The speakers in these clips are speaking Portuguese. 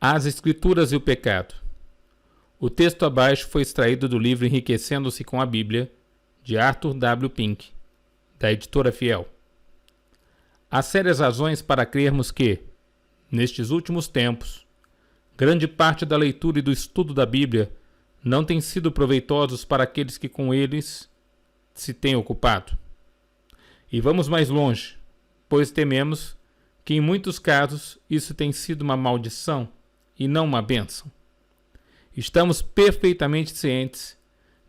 As Escrituras e o Pecado. O texto abaixo foi extraído do livro Enriquecendo-se com a Bíblia, de Arthur W. Pink, da editora Fiel. Há sérias razões para crermos que, nestes últimos tempos, grande parte da leitura e do estudo da Bíblia não tem sido proveitosos para aqueles que com eles se têm ocupado. E vamos mais longe, pois tememos que em muitos casos isso tem sido uma maldição e não uma bênção. Estamos perfeitamente cientes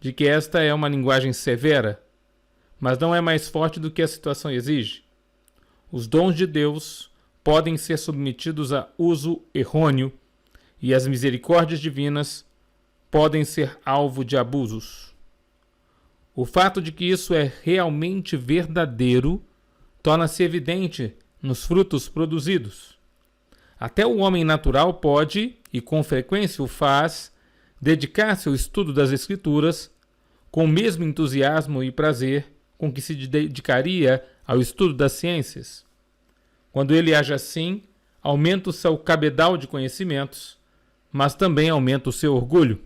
de que esta é uma linguagem severa, mas não é mais forte do que a situação exige. Os dons de Deus podem ser submetidos a uso errôneo e as misericórdias divinas podem ser alvo de abusos. O fato de que isso é realmente verdadeiro torna-se evidente nos frutos produzidos. Até o homem natural pode, e com frequência o faz, dedicar-se ao estudo das Escrituras com o mesmo entusiasmo e prazer com que se dedicaria ao estudo das ciências. Quando ele age assim, aumenta o seu cabedal de conhecimentos, mas também aumenta o seu orgulho.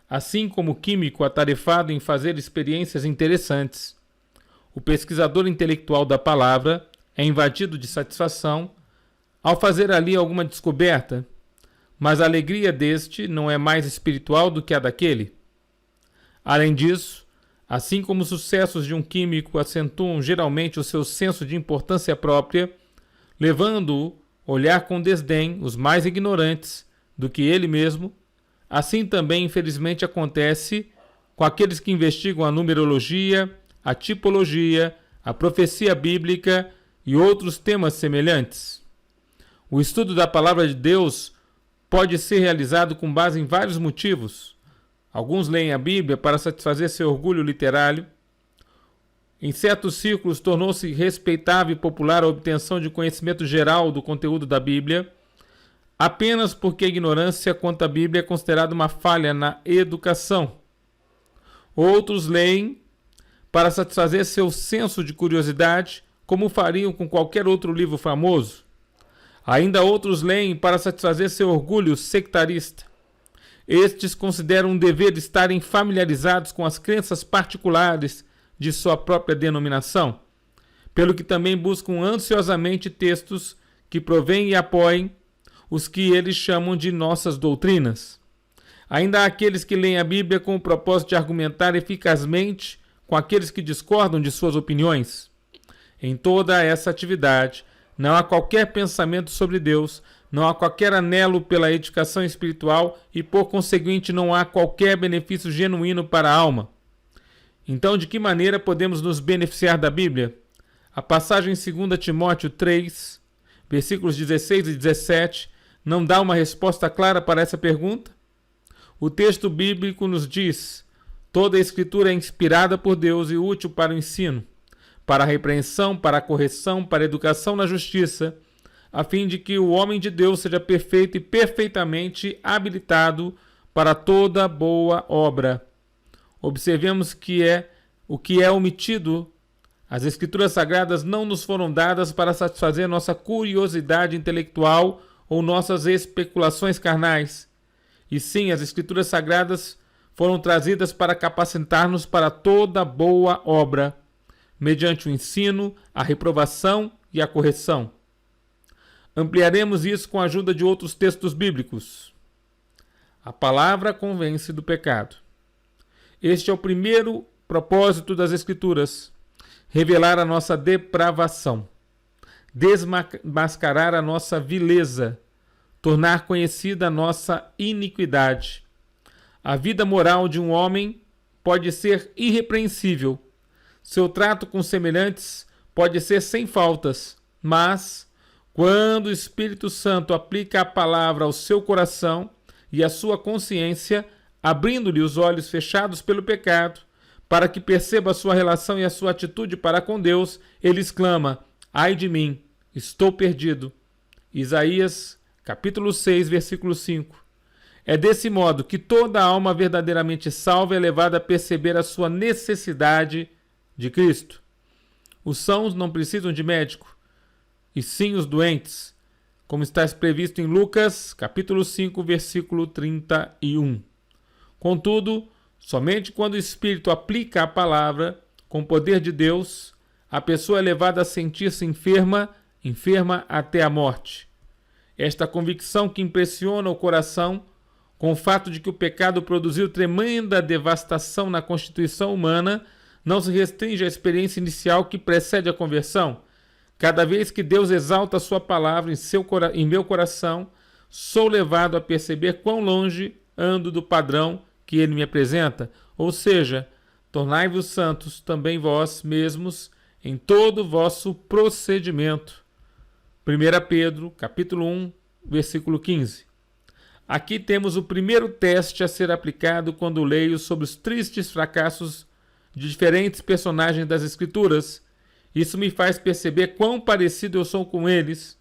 Assim como o químico atarefado em fazer experiências interessantes, o pesquisador intelectual da palavra é invadido de satisfação ao fazer ali alguma descoberta, mas a alegria deste não é mais espiritual do que a daquele. Além disso, assim como os sucessos de um químico acentuam geralmente o seu senso de importância própria, levando-o a olhar com desdém os mais ignorantes do que ele mesmo, assim também infelizmente acontece com aqueles que investigam a numerologia, a tipologia, a profecia bíblica e outros temas semelhantes. O estudo da palavra de Deus pode ser realizado com base em vários motivos. Alguns leem a Bíblia para satisfazer seu orgulho literário. Em certos círculos tornou-se respeitável e popular a obtenção de conhecimento geral do conteúdo da Bíblia, apenas porque a ignorância quanto à Bíblia é considerada uma falha na educação. Outros leem para satisfazer seu senso de curiosidade, como fariam com qualquer outro livro famoso. Ainda outros leem para satisfazer seu orgulho sectarista. Estes consideram um dever estarem familiarizados com as crenças particulares de sua própria denominação, pelo que também buscam ansiosamente textos que provêm e apoiem os que eles chamam de nossas doutrinas. Ainda há aqueles que leem a Bíblia com o propósito de argumentar eficazmente com aqueles que discordam de suas opiniões. Em toda essa atividade, não há qualquer pensamento sobre Deus, não há qualquer anelo pela edificação espiritual e, por conseguinte, não há qualquer benefício genuíno para a alma. Então, de que maneira podemos nos beneficiar da Bíblia? A passagem em 2 Timóteo 3, versículos 16 e 17, não dá uma resposta clara para essa pergunta? O texto bíblico nos diz: toda a Escritura é inspirada por Deus e útil para o ensino, para a repreensão, para a correção, para a educação na justiça, a fim de que o homem de Deus seja perfeito e perfeitamente habilitado para toda boa obra. Observemos o que é omitido. As Escrituras Sagradas não nos foram dadas para satisfazer nossa curiosidade intelectual ou nossas especulações carnais. E sim, as Escrituras Sagradas foram trazidas para capacitar-nos para toda boa obra, mediante o ensino, a reprovação e a correção. Ampliaremos isso com a ajuda de outros textos bíblicos. A palavra convence do pecado. Este é o primeiro propósito das Escrituras: revelar a nossa depravação, desmascarar a nossa vileza, tornar conhecida a nossa iniquidade. A vida moral de um homem pode ser irrepreensível. Seu trato com semelhantes pode ser sem faltas, mas, quando o Espírito Santo aplica a palavra ao seu coração e à sua consciência, abrindo-lhe os olhos fechados pelo pecado, para que perceba a sua relação e a sua atitude para com Deus, ele exclama: ai de mim, estou perdido. Isaías, capítulo 6, versículo 5. É desse modo que toda alma verdadeiramente salva é levada a perceber a sua necessidade de Cristo. Os sãos não precisam de médico, e sim os doentes. como está previsto em Lucas, capítulo 5, versículo 31. Contudo, somente quando o Espírito aplica a palavra, com o poder de Deus, a pessoa é levada a sentir-se enferma até a morte. Esta convicção que impressiona o coração, com o fato de que o pecado produziu tremenda devastação na constituição humana, não se restringe à experiência inicial que precede a conversão. Cada vez que Deus exalta a sua palavra em meu coração, sou levado a perceber quão longe ando do padrão que ele me apresenta. Ou seja, tornai-vos santos também vós mesmos em todo o vosso procedimento. 1 Pedro, capítulo 1, versículo 15. Aqui temos o primeiro teste a ser aplicado quando leio sobre os tristes fracassos de diferentes personagens das Escrituras. Isso me faz perceber quão parecido eu sou com eles.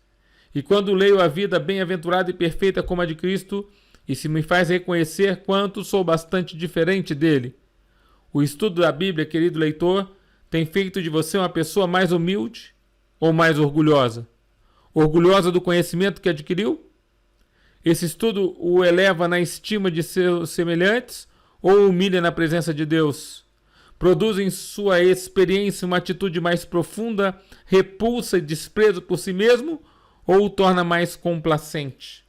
E quando leio a vida bem-aventurada e perfeita como a de Cristo, isso me faz reconhecer quanto sou bastante diferente dele. O estudo da Bíblia, querido leitor, tem feito de você uma pessoa mais humilde ou mais orgulhosa? Orgulhosa do conhecimento que adquiriu? Esse estudo o eleva na estima de seus semelhantes ou o humilha na presença de Deus? Produz em sua experiência uma atitude mais profunda, repulsa e desprezo por si mesmo, ou o torna mais complacente?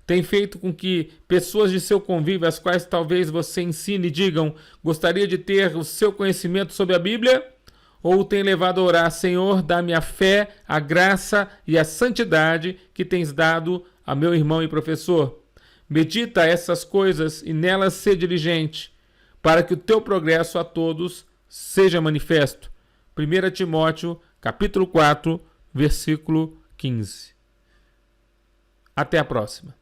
Tem feito com que pessoas de seu convívio, às quais talvez você ensine, digam: gostaria de ter o seu conhecimento sobre a Bíblia? Ou o tem levado a orar: Senhor, dá-me a fé, a graça e a santidade que tens dado a meu irmão e professor? Medita essas coisas e nelas sê diligente, para que o teu progresso a todos seja manifesto. 1 Timóteo, capítulo 4, versículo 15. Até a próxima.